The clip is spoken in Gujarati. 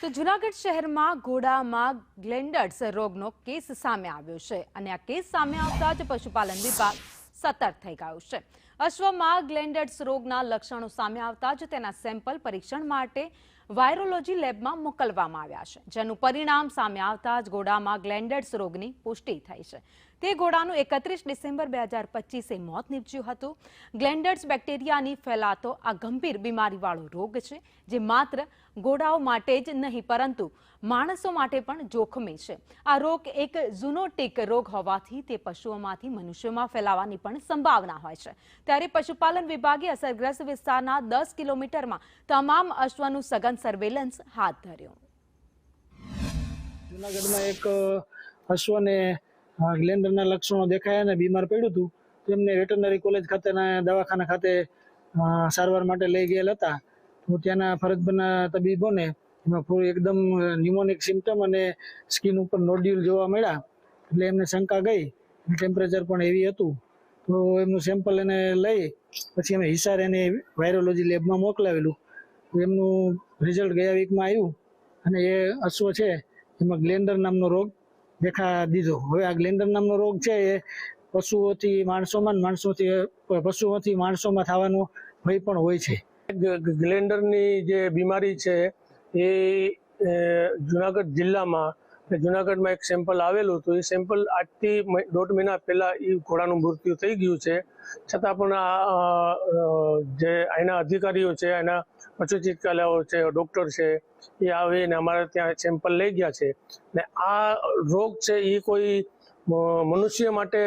તો જૂનાગઢ શહેરમાં ઘોડામાં ગ્લેન્ડર્સ રોગનો કેસ સામે આવ્યો છે અને આ કેસ સામે આવતા જ પશુપાલન વિભાગ સતર્ક થઈ ગયું છે। અશ્વમાં ગ્લેન્ડર્સ રોગના લક્ષણો સામે આવતા જ તેના સેમ્પલ પરીક્ષણ માટે વાયરોલોજી લેબમાં મોકલવામાં આવ્યા છે, જેનું પરિણામ સામે આવતા જ ઘોડામાં ગ્લેન્ડર્સ રોગની પુષ્ટિ થઈ છે। તે ઘોડાનું 31 ડિસેમ્બર 2025 મોત નીપજ્યું હતું। ગ્લેન્ડર્સ બેક્ટેરિયાની ફેલાતો આ ગંભીર બીમારીવાળો રોગ છે, જે માત્ર ઘોડાઓ માટે જ નહીં પરંતુ માણસો માટે પણ જોખમી છે। આ રોગ એક ઝૂનોટિક રોગ હોવાથી તે પશુઓમાંથી મનુષ્યોમાં ફેલાવાની પણ સંભાવના હોય છે। ત્યારે પશુપાલન વિભાગે અસરગ્રસ્ત વિસ્તારના 10 કિલોમીટરમાં તમામ અશ્વનું સઘન સર્વેલન્સ હાથ ધર્યું। જૂનાગઢમાં એક અશ્વને ગ્લેન્ડરના લક્ષણો દેખાયા અને બીમાર પડ્યું હતું, તેમને વેટરનરી કોલેજ ખાતેના દવાખાના ખાતે સારવાર માટે લઈ ગયેલ હતા। તો ત્યાંના ફરજબરના તબીબોને એમાં એકદમ ન્યુમોનિક સિમ્ટમ અને સ્કિન ઉપર નોડ્યુલ જોવા મળ્યા, એટલે એમને શંકા ગઈ। ટેમ્પરેચર પણ એવી હતું, તો એમનું સેમ્પલ એને લઈ પછી અમે હિસાર એને વાયરોલોજી લેબમાં મોકલાવેલું। એમનું રિઝલ્ટ ગયા વીકમાં આવ્યું અને એ અશ્વ છે એમાં ગ્લેન્ડર નામનો રોગ દેખા દીધો। હવે આ ગ્લેન્ડર નામનો રોગ છે એ પશુઓથી માણસોમાં, પશુઓથી માણસોમાં થવાનો ભય પણ હોય છે। ગ્લેન્ડરની જે બીમારી છે એ જુનાગઢ જિલ્લામાં જુનાગઢમાં એક સેમ્પલ આવેલું હતું। એ સેમ્પલ આજથી 1.5 મહિના પહેલા એ ઘોડાનું મૃત્યુ થઈ ગયું છે, છતાં પણ જે અહીંના અધિકારીઓ છે, અહીંના પશુ ચિકિત્સાલયો છે, ડૉક્ટર છે, એ આવીને અમારે ત્યાં સેમ્પલ લઈ ગયા છે। ને આ રોગ છે એ કોઈ મનુષ્ય માટે